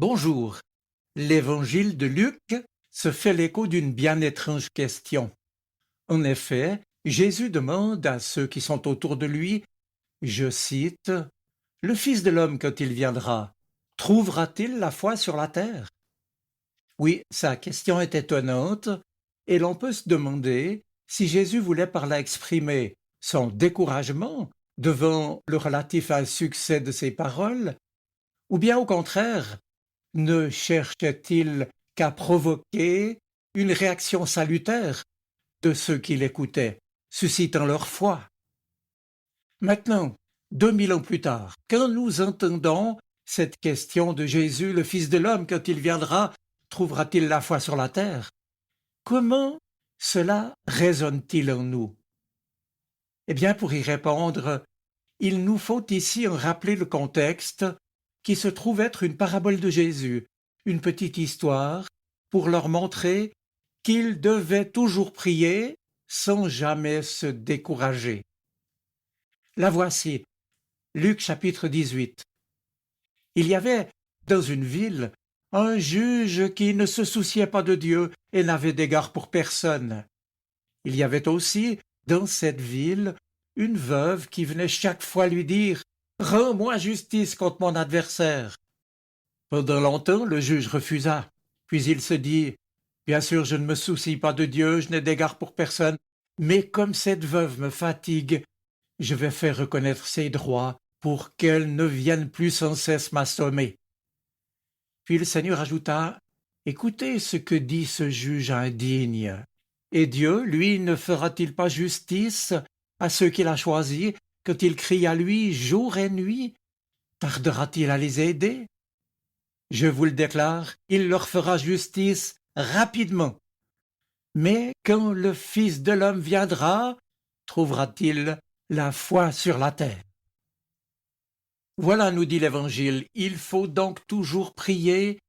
Bonjour. L'évangile de Luc se fait l'écho d'une bien étrange question. En effet, Jésus demande à ceux qui sont autour de lui, je cite, « Le Fils de l'homme, quand il viendra, trouvera-t-il la foi sur la terre ?» Oui, sa question est étonnante, et l'on peut se demander si Jésus voulait par là exprimer son découragement devant le relatif insuccès de ses paroles, ou bien au contraire, ne cherchait-il qu'à provoquer une réaction salutaire de ceux qui l'écoutaient, suscitant leur foi? Maintenant, 2000 ans plus tard, quand nous entendons cette question de Jésus, le Fils de l'homme, quand il viendra, trouvera-t-il la foi sur la terre? Comment cela résonne-t-il en nous? Eh bien, pour y répondre, il nous faut ici en rappeler le contexte qui se trouve être une parabole de Jésus, une petite histoire pour leur montrer qu'ils devaient toujours prier sans jamais se décourager. La voici, Luc chapitre 18. Il y avait dans une ville un juge qui ne se souciait pas de Dieu et n'avait d'égard pour personne. Il y avait aussi dans cette ville une veuve qui venait chaque fois lui dire « Rends-moi justice contre mon adversaire ». Pendant longtemps, le juge refusa. Puis il se dit « Bien sûr, je ne me soucie pas de Dieu, je n'ai d'égard pour personne, mais comme cette veuve me fatigue, je vais faire reconnaître ses droits pour qu'elle ne vienne plus sans cesse m'assommer. » Puis le Seigneur ajouta « Écoutez ce que dit ce juge indigne. Et Dieu, lui, ne fera-t-il pas justice à ceux qu'il a choisis quand il crie à lui jour et nuit? Tardera-t-il à les aider? Je vous le déclare, il leur fera justice rapidement. Mais quand le Fils de l'homme viendra, trouvera-t-il la foi sur la terre? » Voilà, nous dit l'Évangile, il faut donc toujours prier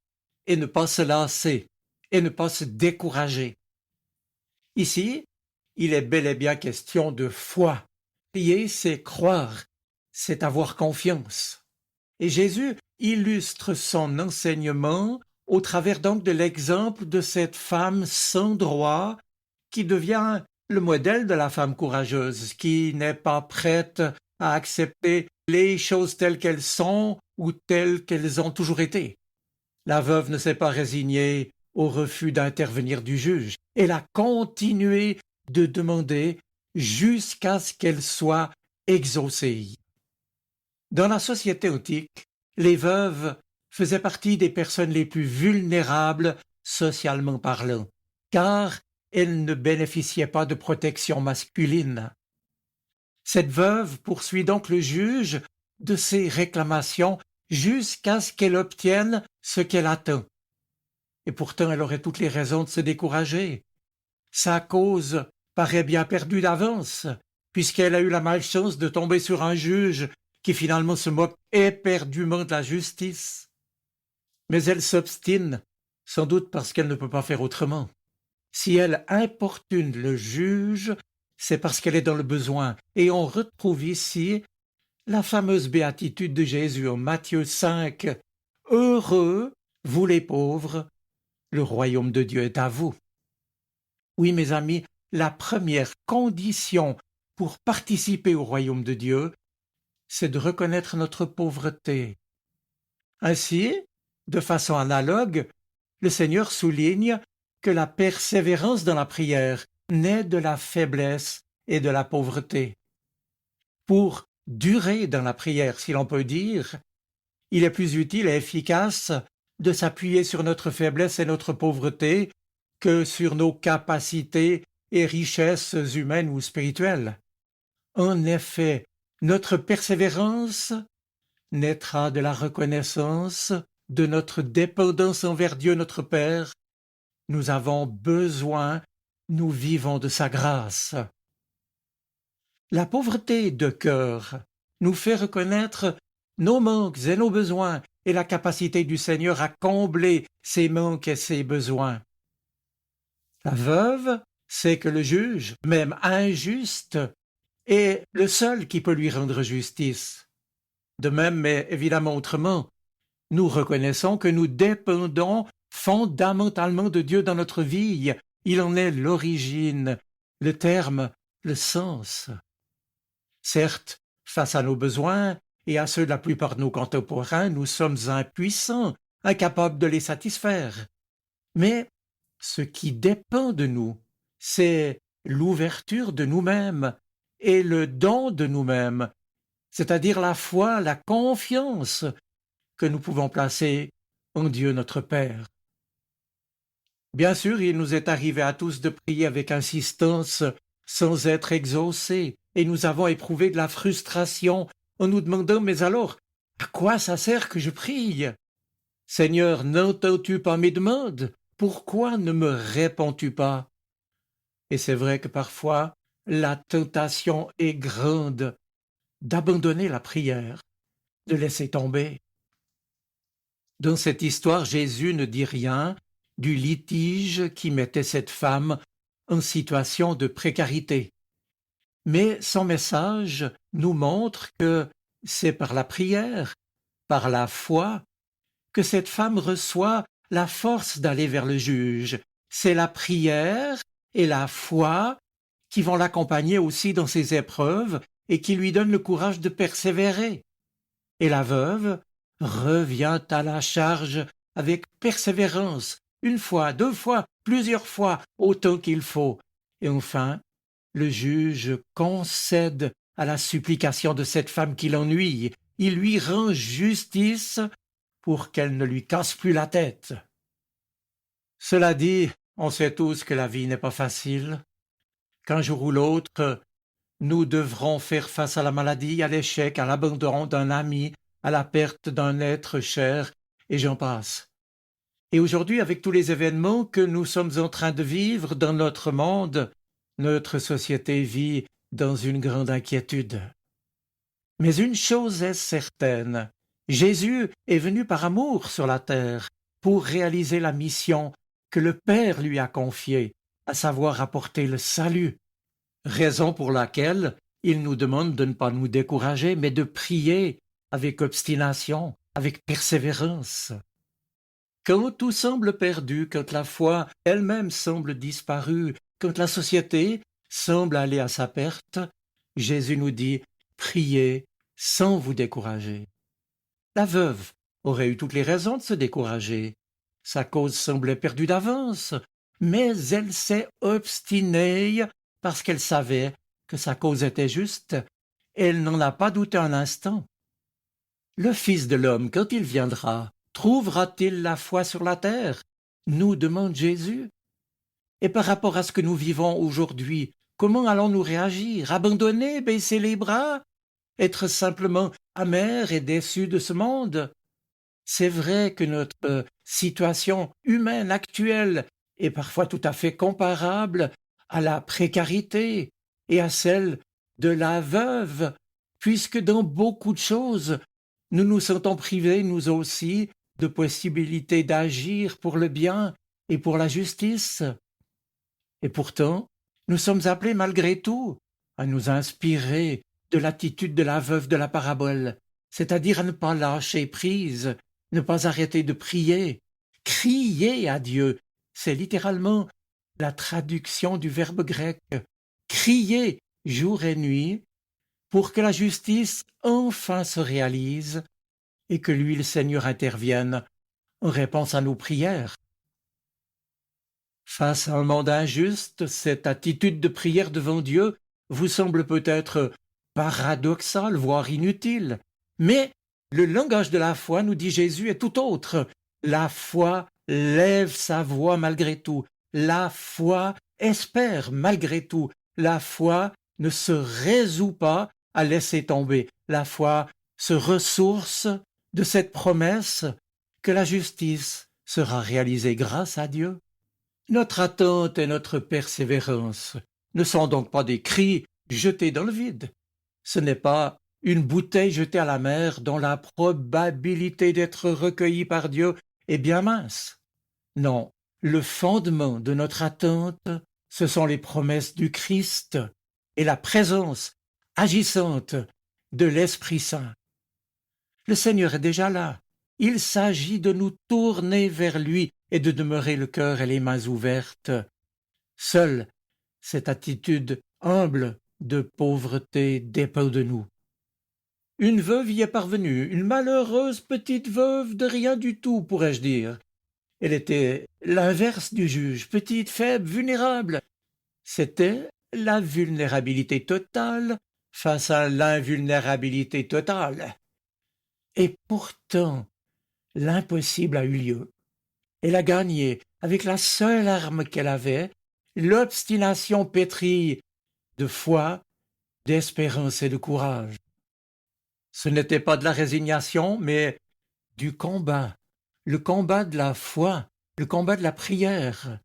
et ne pas se lasser, et ne pas se décourager. Ici, il est bel et bien question de foi. Prier, c'est croire, c'est avoir confiance. Et Jésus illustre son enseignement au travers donc de l'exemple de cette femme sans droit qui devient le modèle de la femme courageuse, qui n'est pas prête à accepter les choses telles qu'elles sont ou telles qu'elles ont toujours été. La veuve ne s'est pas résignée au refus d'intervenir du juge. Elle a continué de demander jusqu'à ce qu'elle soit exaucée. Dans la société antique, les veuves faisaient partie des personnes les plus vulnérables socialement parlant, car elles ne bénéficiaient pas de protection masculine. Cette veuve poursuit donc le juge de ses réclamations jusqu'à ce qu'elle obtienne ce qu'elle attend. Et pourtant, elle aurait toutes les raisons de se décourager. Sa cause paraît bien perdue d'avance, puisqu'elle a eu la malchance de tomber sur un juge qui finalement se moque éperdument de la justice. Mais elle s'obstine, sans doute parce qu'elle ne peut pas faire autrement. Si elle importune le juge, c'est parce qu'elle est dans le besoin. Et on retrouve ici la fameuse béatitude de Jésus en Matthieu 5. « Heureux, vous les pauvres, le royaume de Dieu est à vous. » Oui, mes amis, la première condition pour participer au royaume de Dieu, c'est de reconnaître notre pauvreté. Ainsi, de façon analogue, le Seigneur souligne que la persévérance dans la prière naît de la faiblesse et de la pauvreté. Pour durer dans la prière, si l'on peut dire, il est plus utile et efficace de s'appuyer sur notre faiblesse et notre pauvreté que sur nos capacités et richesses humaines ou spirituelles. En effet, notre persévérance naîtra de la reconnaissance de notre dépendance envers Dieu notre Père. Nous avons besoin, nous vivons de sa grâce. La pauvreté de cœur nous fait reconnaître nos manques et nos besoins et la capacité du Seigneur à combler ses manques et ses besoins. La veuve sait que le juge, même injuste, est le seul qui peut lui rendre justice. De même, mais évidemment autrement, nous reconnaissons que nous dépendons fondamentalement de Dieu dans notre vie. Il en est l'origine, le terme, le sens. Certes, face à nos besoins et à ceux de la plupart de nos contemporains, nous sommes impuissants, incapables de les satisfaire. Mais ce qui dépend de nous, c'est l'ouverture de nous-mêmes et le don de nous-mêmes, c'est-à-dire la foi, la confiance que nous pouvons placer en Dieu notre Père. Bien sûr, il nous est arrivé à tous de prier avec insistance sans être exaucés, et nous avons éprouvé de la frustration en nous demandant « Mais alors, à quoi ça sert que je prie? Seigneur, n'entends-tu pas mes demandes? Pourquoi ne me réponds-tu pas ?» Et c'est vrai que parfois, la tentation est grande d'abandonner la prière, de laisser tomber. Dans cette histoire, Jésus ne dit rien du litige qui mettait cette femme en situation de précarité. Mais son message nous montre que c'est par la prière, par la foi, que cette femme reçoit la force d'aller vers le juge. C'est la prière et la foi qui vont l'accompagner aussi dans ses épreuves et qui lui donnent le courage de persévérer. Et la veuve revient à la charge avec persévérance, une fois, deux fois, plusieurs fois, autant qu'il faut. Et enfin, le juge concède à la supplication de cette femme qui l'ennuie. Il lui rend justice pour qu'elle ne lui casse plus la tête. Cela dit, on sait tous que la vie n'est pas facile, qu'un jour ou l'autre, nous devrons faire face à la maladie, à l'échec, à l'abandon d'un ami, à la perte d'un être cher, et j'en passe. Et aujourd'hui, avec tous les événements que nous sommes en train de vivre dans notre monde, notre société vit dans une grande inquiétude. Mais une chose est certaine, Jésus est venu par amour sur la terre pour réaliser la mission que le Père lui a confiée, à savoir apporter le salut. Raison pour laquelle il nous demande de ne pas nous décourager, mais de prier avec obstination, avec persévérance. Quand tout semble perdu, quand la foi elle-même semble disparue, quand la société semble aller à sa perte, Jésus nous dit « Priez sans vous décourager ». La veuve aurait eu toutes les raisons de se décourager. Sa cause semblait perdue d'avance, mais elle s'est obstinée parce qu'elle savait que sa cause était juste. Elle n'en a pas douté un instant. Le Fils de l'homme, quand il viendra, trouvera-t-il la foi sur la terre? Nous demande Jésus. Et par rapport à ce que nous vivons aujourd'hui, comment allons-nous réagir? Abandonner, baisser les bras? Être simplement amers et déçus de ce monde? C'est vrai que notre situation humaine actuelle est parfois tout à fait comparable à la précarité et à celle de la veuve, puisque dans beaucoup de choses, nous nous sentons privés, nous aussi, de possibilités d'agir pour le bien et pour la justice. Et pourtant, nous sommes appelés malgré tout à nous inspirer de l'attitude de la veuve de la parabole, c'est-à-dire à ne pas lâcher prise, ne pas arrêter de prier. Crier à Dieu, c'est littéralement la traduction du verbe grec. Crier jour et nuit pour que la justice enfin se réalise et que lui, le Seigneur, intervienne en réponse à nos prières. Face à un monde injuste, cette attitude de prière devant Dieu vous semble peut-être paradoxale, voire inutile. Mais le langage de la foi, nous dit Jésus, est tout autre. La foi lève sa voix malgré tout. La foi espère malgré tout. La foi ne se résout pas à laisser tomber. La foi se ressource de cette promesse que la justice sera réalisée grâce à Dieu. Notre attente et notre persévérance ne sont donc pas des cris jetés dans le vide. Ce n'est pas une bouteille jetée à la mer dont la probabilité d'être recueillie par Dieu est bien mince. Non, le fondement de notre attente, ce sont les promesses du Christ et la présence agissante de l'Esprit Saint. Le Seigneur est déjà là, Il s'agit de nous tourner vers lui et de demeurer le cœur et les mains ouvertes. Seule cette attitude humble de pauvreté dépend de nous. Une veuve y est parvenue, une malheureuse petite veuve de rien du tout, pourrais-je dire. Elle était l'inverse du juge, petite, faible, vulnérable. C'était la vulnérabilité totale face à l'invulnérabilité totale. Et pourtant, l'impossible a eu lieu. Elle a gagné, avec la seule arme qu'elle avait, l'obstination pétrie de foi, d'espérance et de courage. Ce n'était pas de la résignation, mais du combat, le combat de la foi, le combat de la prière.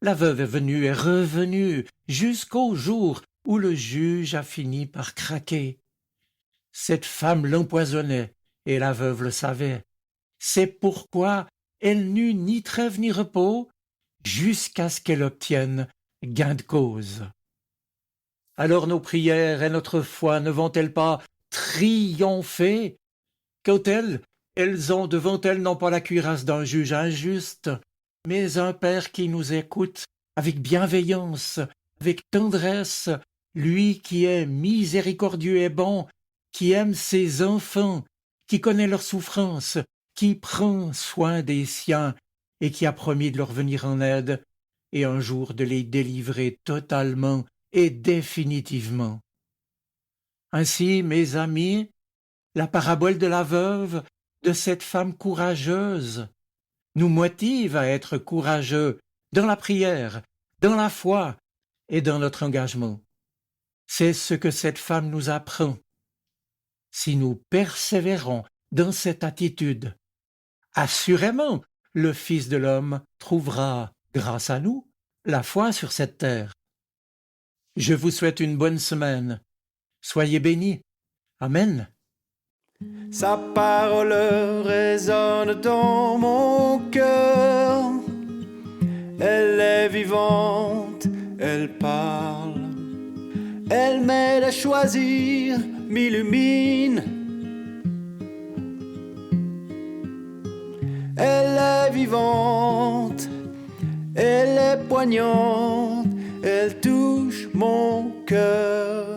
La veuve est venue et revenue jusqu'au jour où le juge a fini par craquer. Cette femme l'empoisonnait, et la veuve le savait. C'est pourquoi elle n'eut ni trêve ni repos jusqu'à ce qu'elle obtienne gain de cause. Alors nos prières et notre foi ne vont-elles pas triompher quand elles ont devant elles non pas la cuirasse d'un juge injuste, mais un Père qui nous écoute avec bienveillance, avec tendresse, lui qui est miséricordieux et bon, qui aime ses enfants, qui connaît leurs souffrances, qui prend soin des siens et qui a promis de leur venir en aide et un jour de les délivrer totalement et définitivement. Ainsi, mes amis, la parabole de la veuve, de cette femme courageuse, nous motive à être courageux dans la prière, dans la foi et dans notre engagement. C'est ce que cette femme nous apprend. Si nous persévérons dans cette attitude, assurément, le Fils de l'homme trouvera, grâce à nous, la foi sur cette terre. Je vous souhaite une bonne semaine. Soyez bénis. Amen. Sa parole résonne dans mon cœur. Elle est vivante, elle parle. Elle m'aide à choisir, m'illumine. Elle est vivante, elle est poignante, elle touche mon cœur.